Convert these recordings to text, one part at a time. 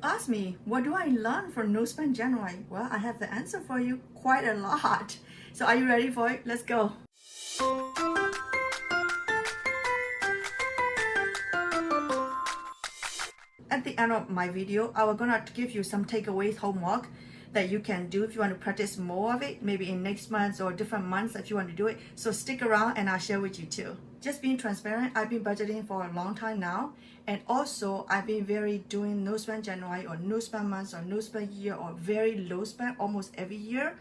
ask me, what do I learn from No Spend January? Well, I have the answer for you, quite a lot. So are you ready for it? Let's go. At the end of my video, I was gonna give you some takeaways homework that you can do if you want to practice more of it, maybe in next month or different months if you want to do it. So stick around and I'll share with you too. Just being transparent, I've been budgeting for a long time now, and also I've been doing no spend January or no spend months or no spend year or very low spend almost every year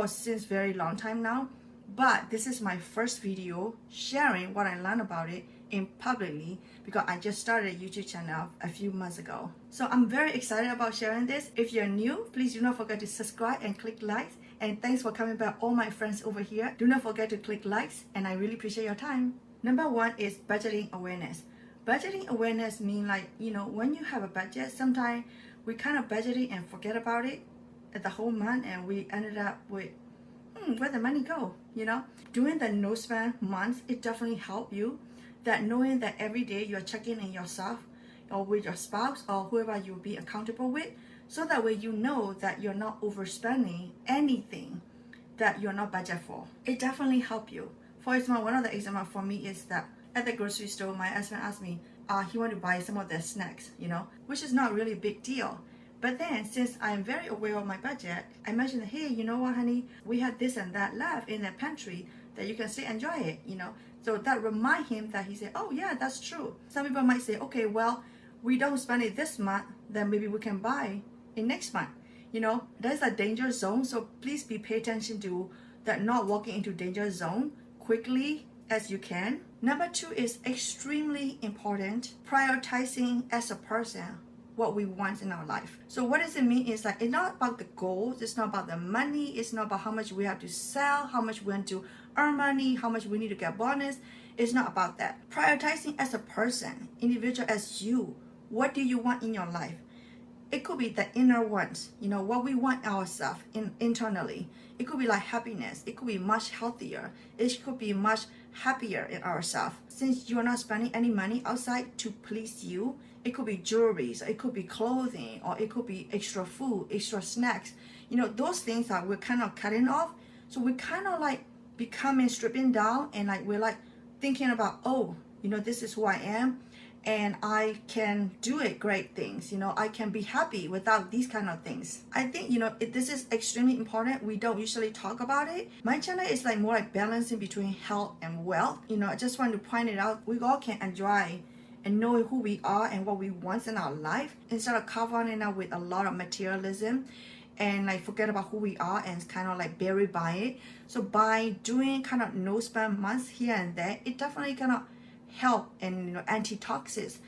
since very long time now. But this is my first video sharing what I learned about it in publicly because I just started a YouTube channel a few months ago. So I'm very excited about sharing this. If you're new, please do not forget to subscribe and click likes. And thanks for coming back, all my friends over here. Do not forget to click likes, and I really appreciate your time. Number one is budgeting awareness. Budgeting awareness means when you have a budget, sometimes we kind of budgeting and forget about it at the whole month, and we ended up with where the money go, During the no spend months, it definitely help you that knowing that every day you're checking in yourself or with your spouse or whoever you'll be accountable with, so that way you know that you're not overspending anything that you're not budget for. It definitely help you. For example, one of the examples for me is that at the grocery store, my husband asked me, he want to buy some of the snacks, which is not really a big deal. But then, since I'm very aware of my budget, I mentioned, hey, you know what, honey, we had this and that left in the pantry that you can still enjoy it, So that remind him that he said, oh yeah, that's true. Some people might say, okay, well, we don't spend it this month, then maybe we can buy it next month. There's a danger zone, so please pay attention to that, not walking into danger zone quickly as you can. Number two is extremely important, prioritizing as a person what we want in our life. So what does it mean is it's not about the goals, it's not about the money, it's not about how much we have to sell, how much we want to earn money, how much we need to get bonus. It's not about that. Prioritizing as a person, individual as you, what do you want in your life? It could be the inner ones, what we want ourselves internally. It could be like happiness. It could be much healthier. It could be much happier in ourselves. Since you're not spending any money outside to please you, it could be jewelry, so it could be clothing, or it could be extra food, extra snacks. Those things that we're kind of cutting off. So we kind of becoming stripping down, and we're thinking about, this is who I am, and I can do it great things. I can be happy without these kind of things. I think, this is extremely important. We don't usually talk about it. My channel is more like balancing between health and wealth. I just want to point it out. We all can enjoy and know who we are and what we want in our life instead of covering up with a lot of materialism and forget about who we are and kind of buried by it. So by doing kind of no spend months here and there, it definitely kind of help and anti-toxics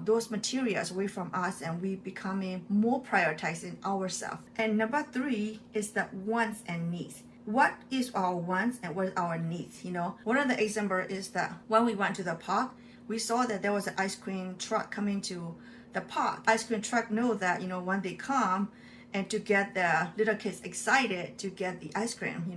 those materials away from us, and we becoming more prioritizing ourselves. And number three is the wants and needs. What is our wants and what is our needs? One of the examples is that when we went to the park, we saw that there was an ice cream truck coming to the park. Ice cream truck know that when they come and to get the little kids excited to get the ice cream,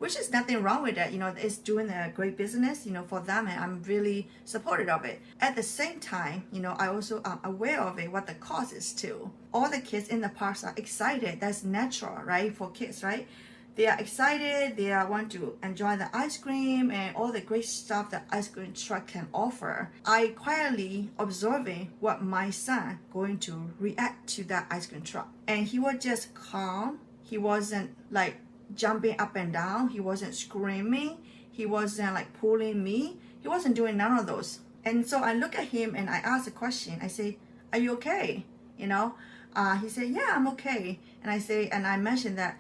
which is nothing wrong with that. It's doing a great business, for them, and I'm really supportive of it. At the same time, I also am aware of it, what the cost is too. All the kids in the parks are excited. That's natural, right? For kids, right? They are excited, they want to enjoy the ice cream and all the great stuff that ice cream truck can offer. I quietly observing what my son going to react to that ice cream truck. And he was just calm. He wasn't jumping up and down. He wasn't screaming. He wasn't pulling me. He wasn't doing none of those. And so I look at him and I ask a question. I say, are you okay? He said, yeah, I'm okay. And I mentioned that,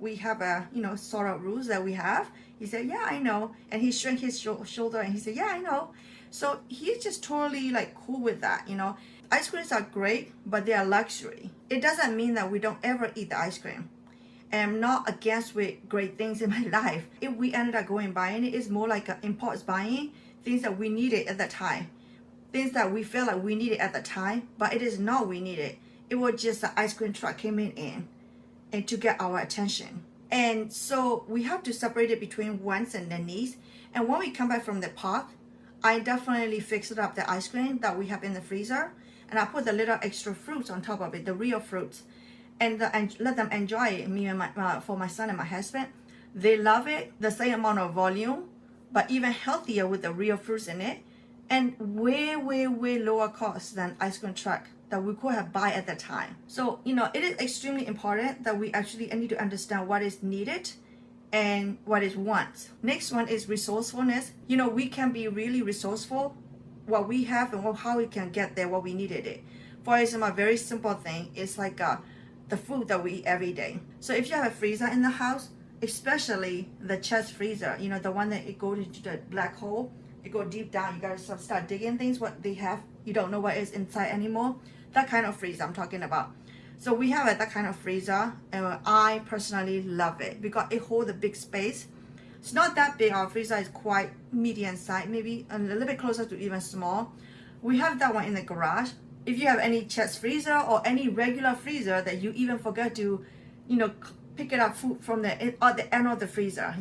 we have a, sort of rules that we have. He said, yeah, I know. And he shrugged his shoulder and he said, yeah, I know. So he's just totally cool with that, Ice creams are great, but they are luxury. It doesn't mean that we don't ever eat the ice cream. I'm not against with great things in my life. If we ended up going buying it, it's more like an impulse buying, things that we needed at the time. Things that we feel like we needed at the time, but it is not we needed. It was just the ice cream truck came in and to get our attention. And so we have to separate it between wants and the needs. And when we come back from the park, I definitely fixed up the ice cream that we have in the freezer. and I put the little extra fruits on top of it, the real fruits, and let them enjoy it. Me and for my son and my husband, they love it. The same amount of volume, but even healthier with the real fruits in it, and way lower cost than ice cream truck that we could have buy at the time. So it is extremely important that we actually need to understand what is needed and what is want. Next one is resourcefulness. We can be really resourceful what we have and how we can get there, what we needed it. For example, a very simple thing is like the food that we eat every day. So if you have a freezer in the house, especially the chest freezer, the one that it goes into the black hole, it go deep down, you gotta start digging things, what they have, you don't know what is inside anymore. That kind of freezer I'm talking about. So we have that kind of freezer, and I personally love it because it holds a big space. It's not that big. Our freezer is quite medium size, maybe a little bit closer to even small. We have that one in the garage. If you have any chest freezer or any regular freezer that you even forget to, pick it up food from the end of the freezer,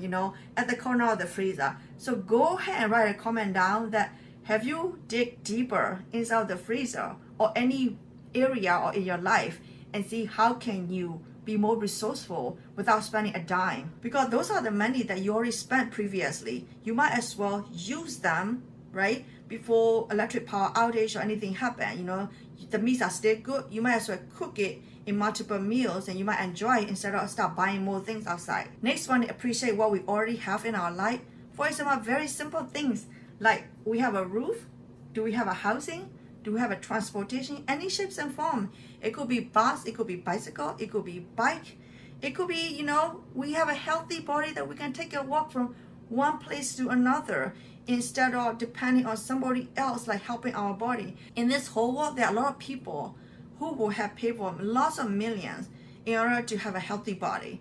at the corner of the freezer. So go ahead and write a comment down that have you dig deeper inside the freezer or any area or in your life and see how can you be more resourceful without spending a dime, because those are the money that you already spent previously. You might as well use them, right, before electric power outage or anything happen. The meats are still good. You might as well cook it in multiple meals and you might enjoy it instead of start buying more things outside. Next one, appreciate what we already have in our life. For example, very simple things like we have a roof. Do we have a housing? Do we have a transportation? Any shapes and form. It could be bus, it could be bicycle, it could be bike. It could be, we have a healthy body that we can take a walk from one place to another instead of depending on somebody else, like helping our body. In this whole world, there are a lot of people who will have paid for lots of millions in order to have a healthy body,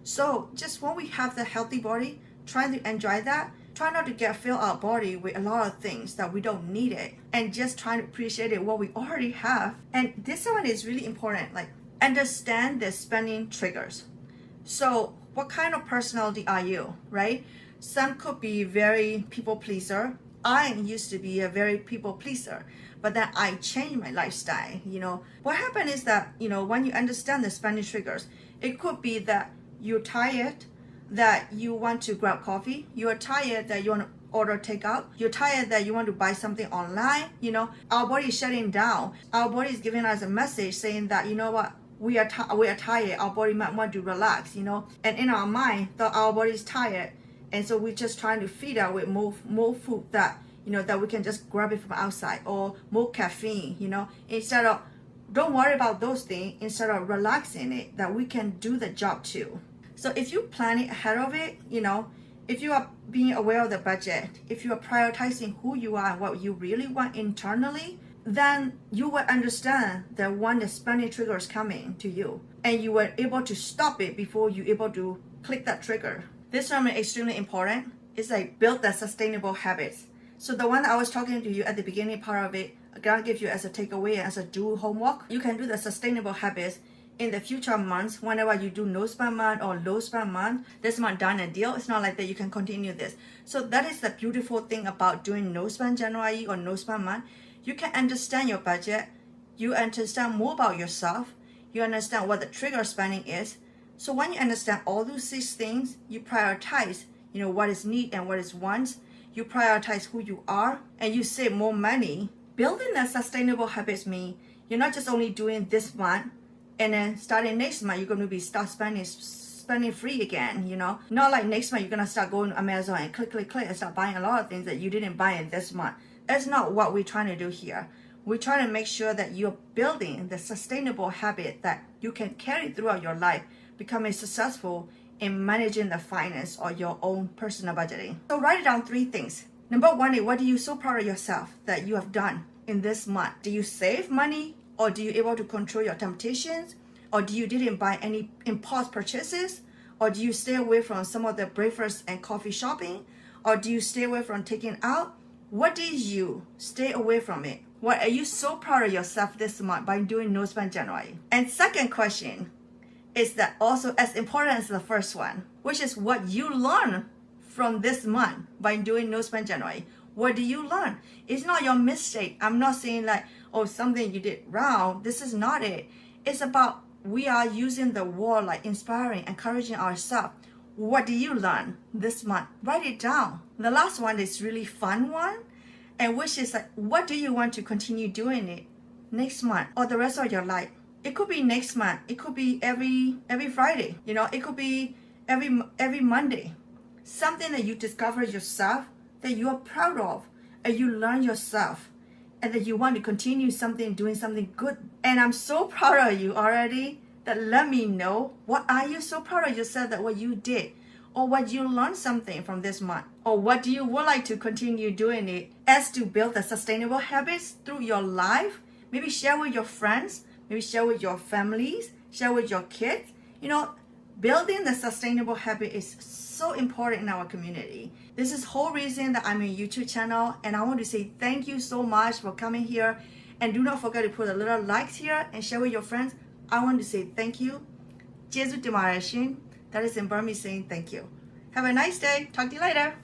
So just when we have the healthy body, try to enjoy that. Try not to fill our body with a lot of things that we don't need it, and just try to appreciate it what we already have. And this one is really important, like understand the spending triggers. So what kind of personality are you, right? Some could be very people pleaser. I used to be a very people pleaser, but then I changed my lifestyle. What happened is that, when you understand the spending triggers, it could be that you're tired, that you want to grab coffee, you're tired that you want to order takeout, you're tired that you want to buy something online. Our body is shutting down. Our body is giving us a message saying that, what, we are tired, our body might want to relax, and in our mind that our body is tired, and so we're just trying to feed out with more food that that we can just grab it from outside, or more caffeine, instead of, don't worry about those things, instead of relaxing it, that we can do the job too. So if you plan it ahead of it, if you are being aware of the budget, if you are prioritizing who you are and what you really want internally, then you will understand that when the spending trigger is coming to you, and you were able to stop it before you're able to click that trigger. This one is extremely important. It's like build the sustainable habits. So the one that I was talking to you at the beginning part of it, I'm gonna give you as a takeaway, as a do homework. You can do the sustainable habits in the future months, whenever you do no spend month or low spend month. This month done a deal. It's not like that you can continue this. So that is the beautiful thing about doing no spend January or no spend month. You can understand your budget. You understand more about yourself. You understand what the trigger spending is. So when you understand all those 6 things, you prioritize, what is need and what is wants. You prioritize who you are, and you save more money. Building the sustainable habits means you're not just only doing this month, and then starting next month, you're going to start spending free again, Not like next month, you're going to start going to Amazon and click, and start buying a lot of things that you didn't buy in this month. That's not what we're trying to do here. We're trying to make sure that you're building the sustainable habit that you can carry throughout your life, becoming successful in managing the finance or your own personal budgeting. So write down 3 things. Number 1 is, what are you so proud of yourself that you have done in this month? Do you save money? Or do you able to control your temptations? Or do you didn't buy any impulse purchases? Or do you stay away from some of the breakfast and coffee shopping? Or do you stay away from taking out? What did you stay away from it? What are you so proud of yourself this month by doing no spend January? And second question is that also as important as the first one, which is what you learn from this month by doing no spend January. What do you learn? It's not your mistake. I'm not saying like, or something you did wrong. This is not it. It's about we are using the word like inspiring, encouraging ourselves. What do you learn this month? Write it down. The last one is really fun one, and which is like, what do you want to continue doing it next month or the rest of your life? It could be next month. It could be every Friday. You know, it could be every Monday. Something that you discover yourself that you are proud of, and you learn yourself, and that you want to continue doing something good. And I'm so proud of you already. That let me know, what are you so proud of yourself that what you did, or what you learned something from this month, or what do you would like to continue doing it as to build the sustainable habits through your life. Maybe share with your friends, maybe share with your families, share with your kids. You know, building the sustainable habit is so important in our community. This is the whole reason that I'm a YouTube channel, and I want to say thank you so much for coming here. And do not forget to put a little likes here and share with your friends. I want to say thank you. ကျေးဇူးတင်ပါတယ်ရှင်. That is in Burmese saying thank you. Have a nice day. Talk to you later.